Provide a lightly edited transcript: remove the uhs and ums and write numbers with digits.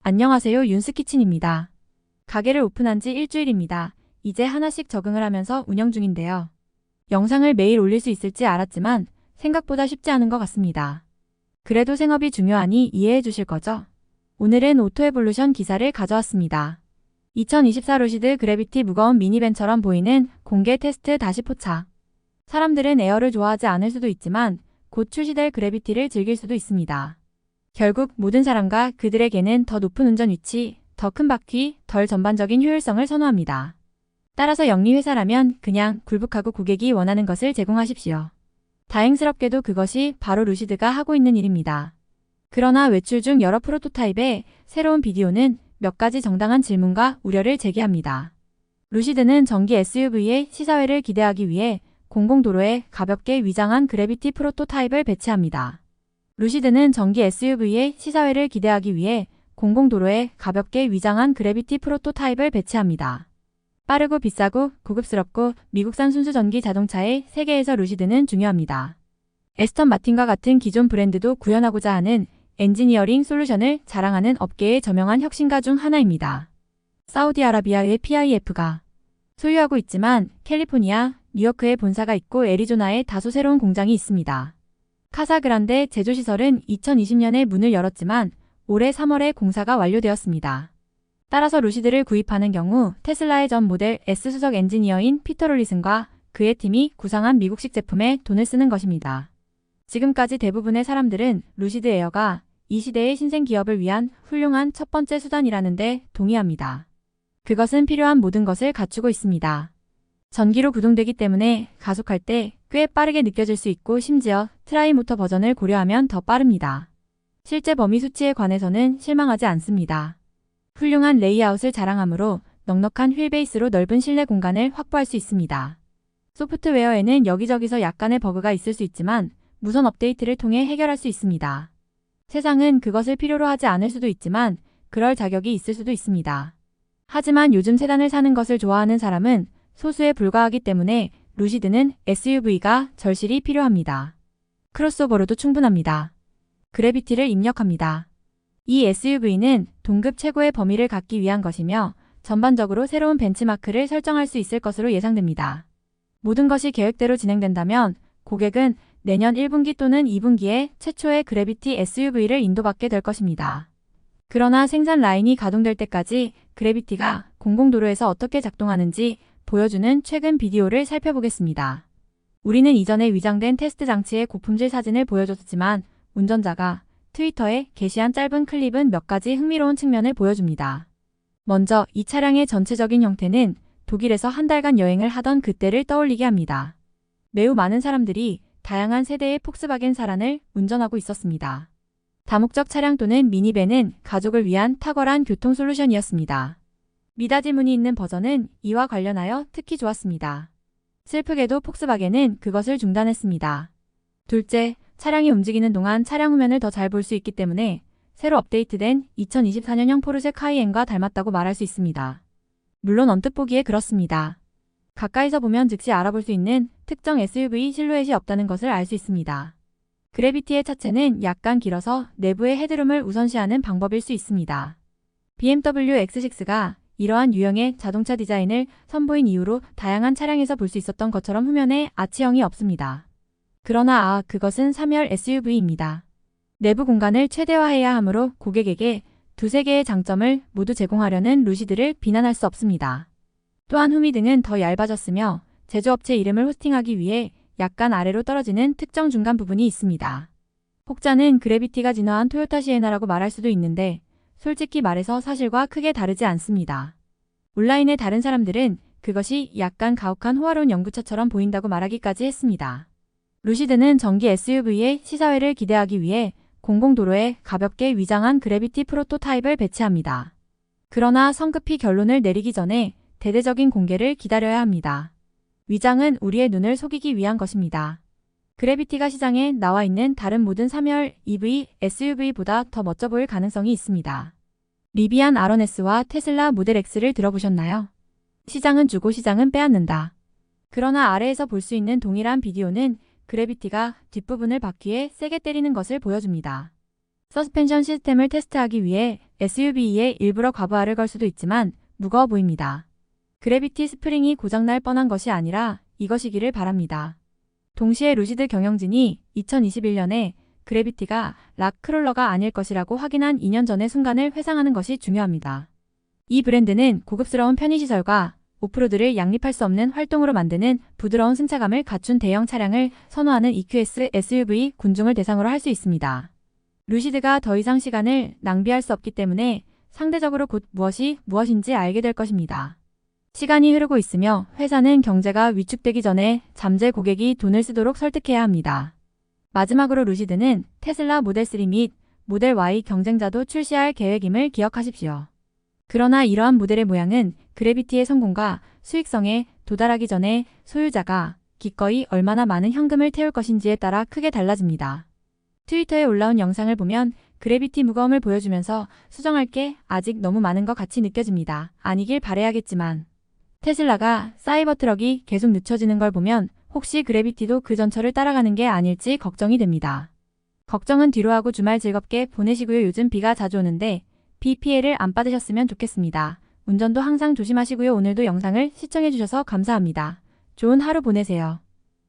안녕하세요, 윤스키친입니다. 가게를 오픈한 지 일주일입니다. 이제 하나씩 적응을 하면서 운영 중인데요. 영상을 매일 올릴 수 있을지 알았지만 생각보다 쉽지 않은 것 같습니다. 그래도 생업이 중요하니 이해해 주실 거죠? 오늘은 오토에볼루션 기사를 가져왔습니다. 2024 루시드 그래비티 무거운 미니밴처럼 보이는 공개 테스트 다시 포착. 사람들은 에어를 좋아하지 않을 수도 있지만 곧 출시될 그래비티를 즐길 수도 있습니다. 결국 모든 사람과 그들에게는 더 높은 운전 위치, 더 큰 바퀴, 덜 전반적인 효율성을 선호합니다. 따라서 영리회사라면 그냥 굴복하고 고객이 원하는 것을 제공하십시오. 다행스럽게도 그것이 바로 루시드가 하고 있는 일입니다. 그러나 외출 중 여러 프로토타입의 새로운 비디오는 몇 가지 정당한 질문과 우려를 제기합니다. 루시드는 전기 SUV의 시사회를 기대하기 위해 공공도로에 가볍게 위장한 그래비티 프로토타입을 배치합니다. 루시드는 전기 SUV의 시사회를 기대하기 위해 공공도로에 가볍게 위장한 그래비티 프로토타입을 배치합니다. 빠르고 비싸고 고급스럽고 미국산 순수 전기 자동차의 세계에서 루시드는 중요합니다. 에스턴 마틴과 같은 기존 브랜드도 구현하고자 하는 엔지니어링 솔루션을 자랑하는 업계의 저명한 혁신가 중 하나입니다. 사우디아라비아의 PIF가 소유하고 있지만 캘리포니아, 뉴요크에 본사가 있고 애리조나에 다소 새로운 공장이 있습니다. 카사그란데 제조시설은 2020년에 문을 열었지만 올해 3월에 공사가 완료되었습니다. 따라서 루시드를 구입하는 경우 테슬라의 전 모델 S 수석 엔지니어인 피터 롤리슨과 그의 팀이 구상한 미국식 제품에 돈을 쓰는 것입니다. 지금까지 대부분의 사람들은 루시드 에어가 이 시대의 신생 기업을 위한 훌륭한 첫 번째 수단이라는 데 동의합니다. 그것은 필요한 모든 것을 갖추고 있습니다. 전기로 구동되기 때문에 가속할 때 꽤 빠르게 느껴질 수 있고 심지어 트라이모터 버전을 고려하면 더 빠릅니다. 실제 범위 수치에 관해서는 실망하지 않습니다. 훌륭한 레이아웃을 자랑하므로 넉넉한 휠베이스로 넓은 실내 공간을 확보할 수 있습니다. 소프트웨어에는 여기저기서 약간의 버그가 있을 수 있지만 무선 업데이트를 통해 해결할 수 있습니다. 세상은 그것을 필요로 하지 않을 수도 있지만 그럴 자격이 있을 수도 있습니다. 하지만 요즘 세단을 사는 것을 좋아하는 사람은 소수에 불과하기 때문에 루시드는 SUV가 절실히 필요합니다. 크로스오버로도 충분합니다. 그래비티를 입력합니다. 이 SUV는 동급 최고의 범위를 갖기 위한 것이며 전반적으로 새로운 벤치마크를 설정할 수 있을 것으로 예상됩니다. 모든 것이 계획대로 진행된다면 고객은 내년 1분기 또는 2분기에 최초의 그래비티 SUV를 인도받게 될 것입니다. 그러나 생산 라인이 가동될 때까지 그래비티가 공공도로에서 어떻게 작동하는지 보여주는 최근 비디오를 살펴보겠습니다. 우리는 이전에 위장된 테스트 장치의 고품질 사진을 보여줬지만 운전자가 트위터에 게시한 짧은 클립은 몇 가지 흥미로운 측면을 보여줍니다. 먼저 이 차량의 전체적인 형태는 독일에서 한 달간 여행을 하던 그때를 떠올리게 합니다. 매우 많은 사람들이 다양한 세대의 폭스바겐 사란을 운전하고 있었습니다. 다목적 차량 또는 미니밴은 가족을 위한 탁월한 교통 솔루션이었습니다. 미닫이 문이 있는 버전은 이와 관련하여 특히 좋았습니다. 슬프게도 폭스바겐은 그것을 중단했습니다. 둘째, 차량이 움직이는 동안 차량 후면을 더 잘 볼 수 있기 때문에 새로 업데이트된 2024년형 포르쉐 카이엔과 닮았다고 말할 수 있습니다. 물론 언뜻 보기에 그렇습니다. 가까이서 보면 즉시 알아볼 수 있는 특정 SUV 실루엣이 없다는 것을 알 수 있습니다. 그래비티의 차체는 약간 길어서 내부의 헤드룸을 우선시하는 방법일 수 있습니다. BMW X6가 이러한 유형의 자동차 디자인을 선보인 이후로 다양한 차량에서 볼 수 있었던 것처럼 후면에 아치형이 없습니다. 그러나 그것은 3열 SUV입니다. 내부 공간을 최대화해야 하므로 고객에게 두세 개의 장점을 모두 제공하려는 루시드를 비난할 수 없습니다. 또한 후미등은 더 얇아졌으며 제조업체 이름을 호스팅하기 위해 약간 아래로 떨어지는 특정 중간 부분이 있습니다. 혹자는 그래비티가 진화한 토요타 시에나라고 말할 수도 있는데 솔직히 말해서 사실과 크게 다르지 않습니다. 온라인의 다른 사람들은 그것이 약간 가혹한 호화로운 연구차처럼 보인다고 말하기까지 했습니다. 루시드는 전기 SUV의 시사회를 기대하기 위해 공공도로에 가볍게 위장한 그래비티 프로토타입을 배치합니다. 그러나 성급히 결론을 내리기 전에 대대적인 공개를 기다려야 합니다. 위장은 우리의 눈을 속이기 위한 것입니다. 그래비티가 시장에 나와 있는 다른 모든 3열 EV, SUV보다 더 멋져 보일 가능성이 있습니다. 리비안 R1S와 테슬라 모델 X를 들어보셨나요? 시장은 주고 시장은 빼앗는다. 그러나 아래에서 볼 수 있는 동일한 비디오는 그래비티가 뒷부분을 바퀴에 세게 때리는 것을 보여줍니다. 서스펜션 시스템을 테스트하기 위해 SUV에 일부러 과부하를 걸 수도 있지만 무거워 보입니다. 그래비티 스프링이 고장날 뻔한 것이 아니라 이것이기를 바랍니다. 동시에 루시드 경영진이 2021년에 그래비티가 락크롤러가 아닐 것이라고 확인한 2년 전의 순간을 회상하는 것이 중요합니다. 이 브랜드는 고급스러운 편의시설과 오프로드를 양립할 수 없는 활동으로 만드는 부드러운 승차감을 갖춘 대형 차량을 선호하는 EQS SUV 군중을 대상으로 할 수 있습니다. 루시드가 더 이상 시간을 낭비할 수 없기 때문에 상대적으로 곧 무엇인지 알게 될 것입니다. 시간이 흐르고 있으며 회사는 경제가 위축되기 전에 잠재 고객이 돈을 쓰도록 설득해야 합니다. 마지막으로 루시드는 테슬라 모델 3 및 모델 Y 경쟁자도 출시할 계획임을 기억하십시오. 그러나 이러한 모델의 모양은 그래비티의 성공과 수익성에 도달하기 전에 소유자가 기꺼이 얼마나 많은 현금을 태울 것인지에 따라 크게 달라집니다. 트위터에 올라온 영상을 보면 그래비티 무거움을 보여주면서 수정할 게 아직 너무 많은 것 같이 느껴집니다. 아니길 바라야겠지만 테슬라가 사이버 트럭이 계속 늦춰지는 걸 보면 혹시 그래비티도 그 전철을 따라가는 게 아닐지 걱정이 됩니다. 걱정은 뒤로 하고 주말 즐겁게 보내시고요. 요즘 비가 자주 오는데 비 피해를 안 받으셨으면 좋겠습니다. 운전도 항상 조심하시고요. 오늘도 영상을 시청해주셔서 감사합니다. 좋은 하루 보내세요.